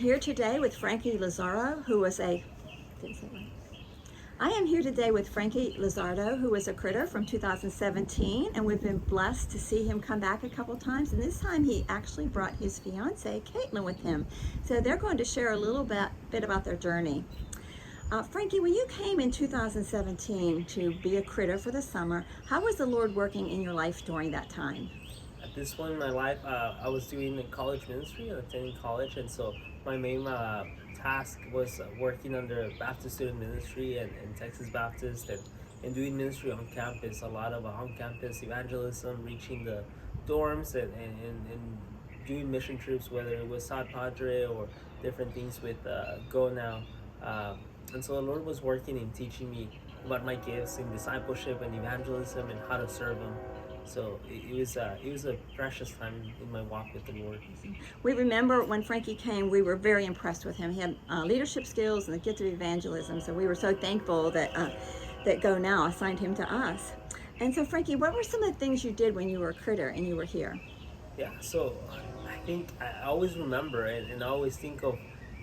Here today with Frankie Lizardo, who was a didn't say right. I am here today with Frankie Lizardo, who was a critter from 2017, and we've been blessed to see him come back a couple times. And this time he actually brought his fiancee, Caitlin, with him. So they're going to share a little bit about their journey. Frankie, when you came in 2017 to be a critter for the summer, how was the Lord working in your life during that time? At this point in my life, I was doing the college ministry and attending college, and so my main task was working under Baptist Student Ministry and Texas Baptist and doing ministry on campus. A lot of on-campus evangelism, reaching the dorms and doing mission trips, whether it was South Padre or different things with Go Now. And so the Lord was working and teaching me about my gifts in discipleship and evangelism and how to serve Him. So it was a precious time in my walk with the Lord. We remember when Frankie came, we were very impressed with him. He had leadership skills and the gift of evangelism, so we were so thankful that Go Now assigned him to us. And so, Frankie, what were some of the things you did when you were a critter and you were here? Yeah, so I think I always remember and I always think of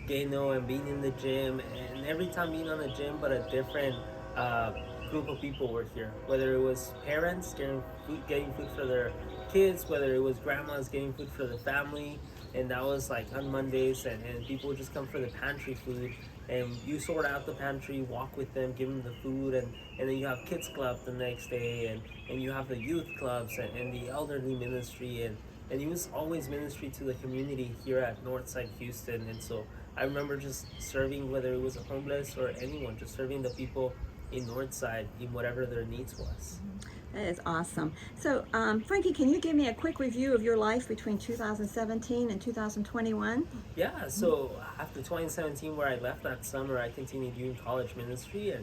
Gano and being in the gym, and every time being on the gym, but a different uh, group of people were here. Whether it was parents getting food for their kids, whether it was grandmas getting food for the family, and that was like on Mondays, and people would just come for the pantry food. And you sort out the pantry, walk with them, give them the food, and then you have kids club the next day, and you have the youth clubs and the elderly ministry, and it was always ministry to the community here at Northside Houston. And so I remember just serving, whether it was a homeless or anyone, just serving the people in Northside in whatever their needs was. That is awesome. So, Frankie, can you give me a quick review of your life between 2017 and 2021? Yeah, so after 2017, where I left that summer, I continued doing college ministry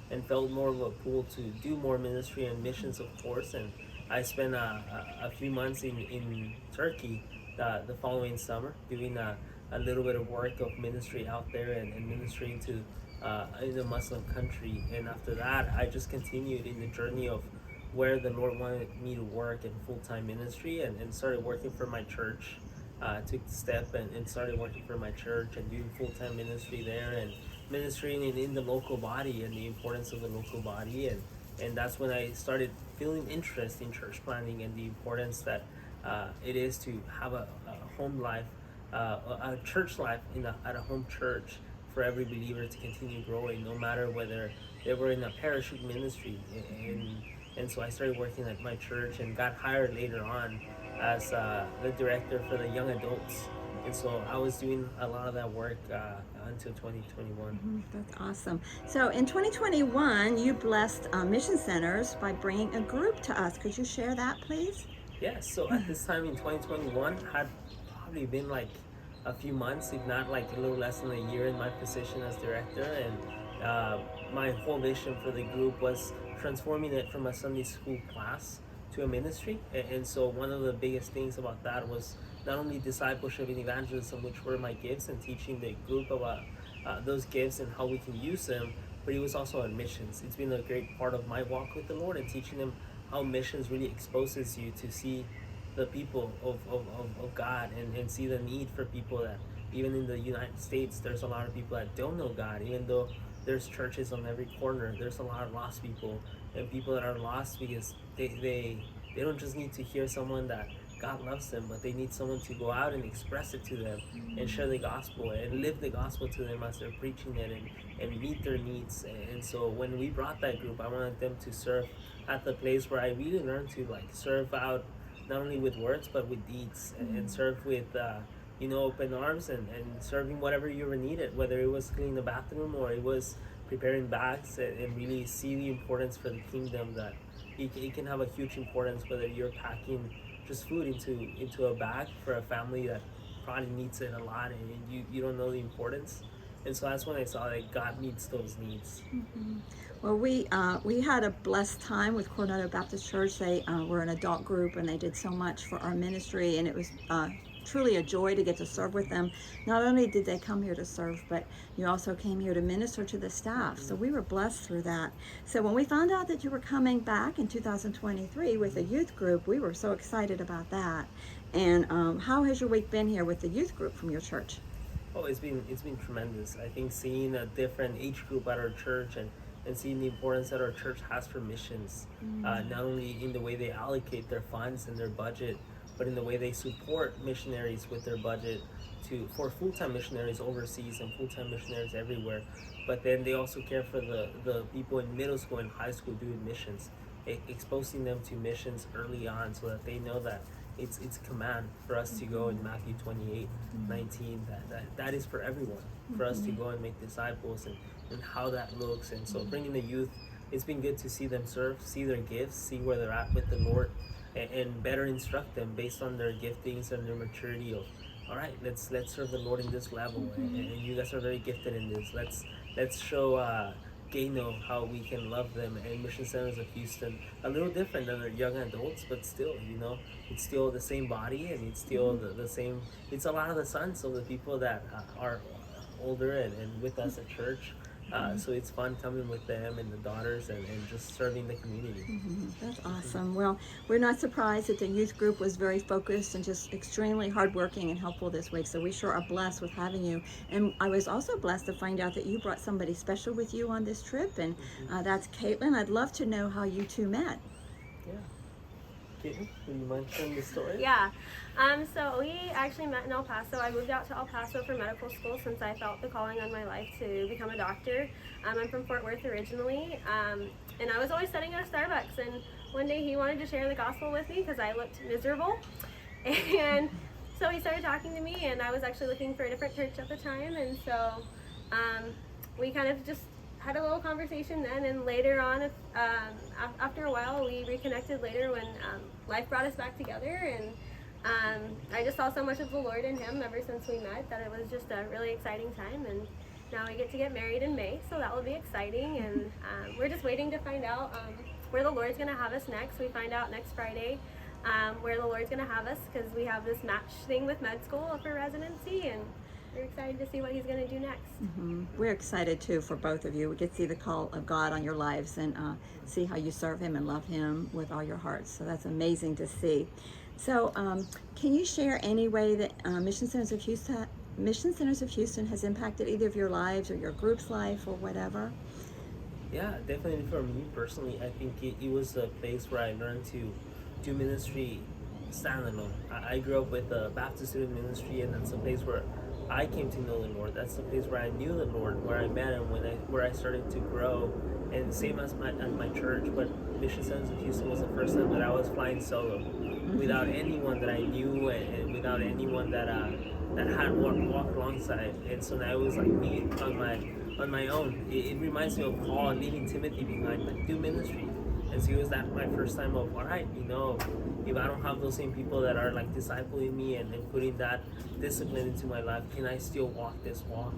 and felt more of a pull to do more ministry and missions, of course. And I spent a few months in Turkey the following summer doing a little bit of work of ministry out there and ministering to in a Muslim country. And after that, I just continued in the journey of where the Lord wanted me to work in full-time ministry and started working for my church. Took the step and started working for my church and doing full-time ministry there and ministering in the local body and the importance of the local body. And that's when I started feeling interest in church planning and the importance that it is to have a home life, a church life at a home church for every believer to continue growing, no matter whether they were in a parachute ministry. And so I started working at my church and got hired later on as the director for the young adults. And so I was doing a lot of that work until 2021. That's awesome. So, in 2021, you blessed mission centers by bringing a group to us. Could you share that, please? Yeah, so at this time in 2021, had probably been like a few months, if not like a little less than a year in my position as director. And my whole vision for the group was transforming it from a Sunday school class to a ministry. And so one of the biggest things about that was not only discipleship and evangelism, which were my gifts, and teaching the group about those gifts and how we can use them, but it was also on missions. It's been a great part of my walk with the Lord and teaching them how missions really exposes you to see the people of God and see the need for people that even in the United States, there's a lot of people that don't know God, even though there's churches on every corner. There's a lot of lost people and people that are lost because they don't just need to hear someone that God loves them, but they need someone to go out and express it to them and share the gospel and live the gospel to them as they're preaching it and meet their needs. And so when we brought that group, I wanted them to serve at the place where I really learned to like serve out not only with words but with deeds and serve with open arms and serving whatever you ever needed, whether it was cleaning the bathroom or it was preparing bags and really see the importance for the kingdom that it can have a huge importance whether you're packing just food into a bag for a family that probably needs it a lot and you don't know the importance. And so that's when I saw that God meets those needs. Well, we had a blessed time with Coronado Baptist Church. They were an adult group, and they did so much for our ministry, and it was truly a joy to get to serve with them. Not only did they come here to serve, but you also came here to minister to the staff. So we were blessed through that. So when we found out that you were coming back in 2023 with a youth group, we were so excited about that. And how has your week been here with the youth group from your church? Oh, it's been tremendous. I think seeing a different age group at our church and seeing the importance that our church has for missions, not only in the way they allocate their funds and their budget, but in the way they support missionaries with their budget for full-time missionaries overseas and full-time missionaries everywhere. But then they also care for the people in middle school and high school doing missions, exposing them to missions early on so that they know that it's command for us to go in Matthew 28:19 that is for everyone, for us to go and make disciples, and how that looks. And so bringing the youth, it's been good to see them serve, see their gifts, see where they're at with the Lord, and better instruct them based on their giftings and their maturity of, all right, let's serve the Lord in this level, and you guys are very gifted in this. Let's show Gano how we can love them, and Mission Centers of Houston a little different than their young adults, but still, it's still the same body, and it's still the same. It's a lot of the sons of the people that are older and with us at church. So it's fun coming with them and the daughters and just serving the community. That's awesome. Well, we're not surprised that the youth group was very focused and just extremely hardworking and helpful this week. So we sure are blessed with having you. And I was also blessed to find out that you brought somebody special with you on this trip, and that's Caitlin. I'd love to know how you two met. Yeah. Caitlin, would you mind sharing the story? Yeah. So we actually met in El Paso. I moved out to El Paso for medical school since I felt the calling on my life to become a doctor. I'm from Fort Worth originally, and I was always sitting at a Starbucks, and one day he wanted to share the gospel with me because I looked miserable. And so he started talking to me, and I was actually looking for a different church at the time, and so we kind of just had a little conversation then, and later on, after a while, we reconnected later when life brought us back together, and I just saw so much of the Lord in him ever since we met that it was just a really exciting time, and now we get to get married in May, so that will be exciting, and we're just waiting to find out where the Lord's going to have us next. We find out next Friday where the Lord's going to have us, because we have this match thing with med school for residency, and we're excited to see what he's going to do next. We're excited too for both of you. We get to see the call of God on your lives and see how you serve him and love him with all your hearts. So that's amazing to see. So can you share any way that Mission Centers of Houston has impacted either of your lives or your group's life or whatever? Yeah, definitely for me personally, I think it was a place where I learned to do ministry standalone. I grew up with a Baptist student ministry, and that's a place where I came to know the Lord. That's the place where I knew the Lord, where I met him, where I started to grow. And same as my church, but Mission Centers of Houston was the first time that I was flying solo, without anyone that I knew, and without anyone that had walked alongside. And so now it was like me on my own. It reminds me of Paul leaving Timothy behind, like, do ministry. And so it was that my first time of, all right, if I don't have those same people that are like discipling me and putting that discipline into my life, can I still walk this walk?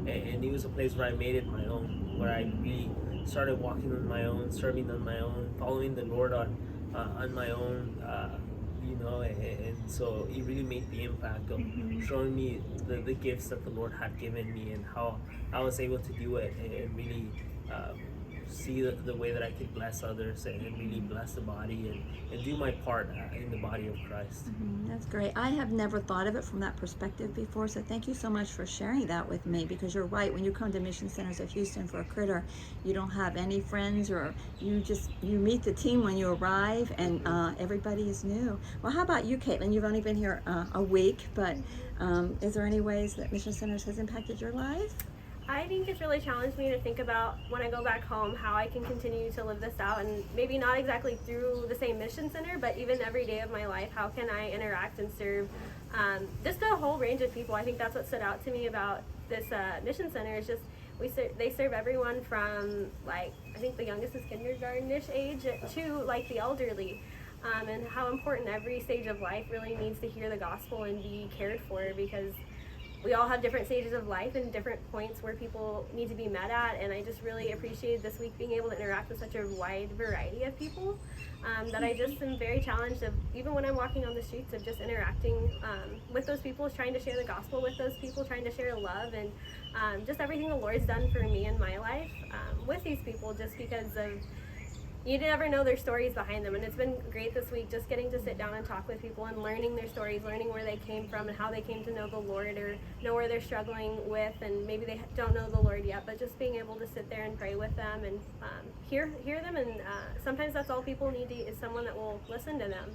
And it was a place where I made it my own, where I really started walking on my own, serving on my own, following the Lord on my own, and so it really made the impact of showing me the gifts that the Lord had given me and how I was able to do it and really see the way that I could bless others and really bless the body and do my part in the body of Christ. That's great. I have never thought of it from that perspective before, so thank you so much for sharing that with me, because you're right. When you come to Mission Centers of Houston for a critter, you don't have any friends, or you meet the team when you arrive, and everybody is new. Well, how about you, Caitlin? You've only been here a week, but is there any ways that Mission Centers has impacted your life? I think it's really challenged me to think about when I go back home how I can continue to live this out, and maybe not exactly through the same mission center, but even every day of my life, how can I interact and serve just a whole range of people. I think that's what stood out to me about this mission center is just they serve everyone from, like, I think the youngest is kindergarten-ish age to like the elderly, and how important every stage of life really needs to hear the gospel and be cared for, because we all have different stages of life and different points where people need to be met at, and I just really appreciated this week being able to interact with such a wide variety of people that I just am very challenged of, even when I'm walking on the streets, of just interacting with those people, trying to share the gospel with those people, trying to share love, and just everything the Lord's done for me in my life with these people, just because of you never know their stories behind them. And it's been great this week just getting to sit down and talk with people and learning their stories, learning where they came from and how they came to know the Lord, or know where they're struggling with, and maybe they don't know the Lord yet, but just being able to sit there and pray with them and hear them. And sometimes that's all people need is someone that will listen to them.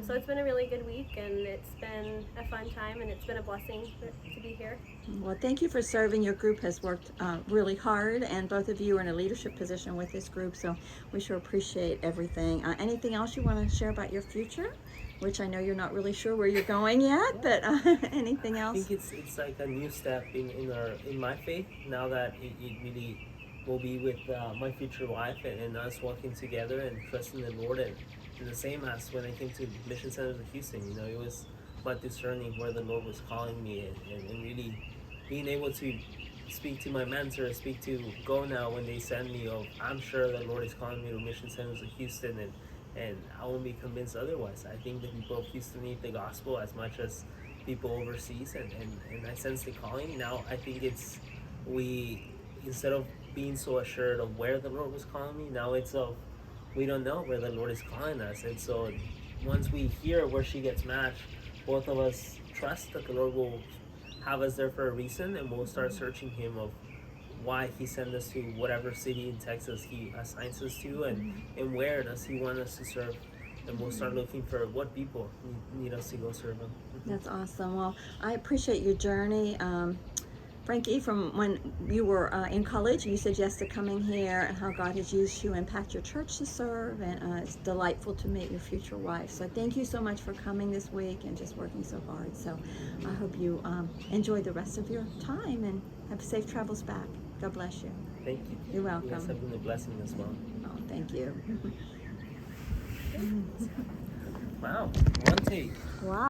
So it's been a really good week, and it's been a fun time, and it's been a blessing to be here. Well, thank you for serving. Your group has worked really hard, and both of you are in a leadership position with this group, so we sure appreciate everything. Anything else you want to share about your future? Which I know you're not really sure where you're going yet, but anything else? I think it's like a new step in my faith now that it really will be with my future wife and us working together and trusting the Lord, and the same as when I came to Mission Centers of Houston. You know, it was about discerning where the Lord was calling me, and really being able to speak to my mentor, speak to Go Now when they send me. Oh, I'm sure the Lord is calling me to Mission Centers of Houston, and I won't be convinced otherwise. I think the people of Houston need the gospel as much as people overseas, and I sense the calling. Now I think instead of being so assured of where the Lord was calling me, now it's we don't know where the Lord is calling us. And so once we hear where she gets matched, both of us trust that the Lord will have us there for a reason, and we'll start searching Him of why He sent us to whatever city in Texas He assigns us to, and where does He want us to serve. And we'll start looking for what people need us to go serve Him. That's awesome. Well, I appreciate your journey. Frankie, from when you were in college, you said yes to coming here, and how God has used you to impact your church to serve, and it's delightful to meet your future wife. So thank you so much for coming this week and just working so hard. So I hope you enjoy the rest of your time and have safe travels back. God bless you. Thank you. You're welcome. Yes, have been a blessing as well. Oh, thank you. Wow, one take. Wow.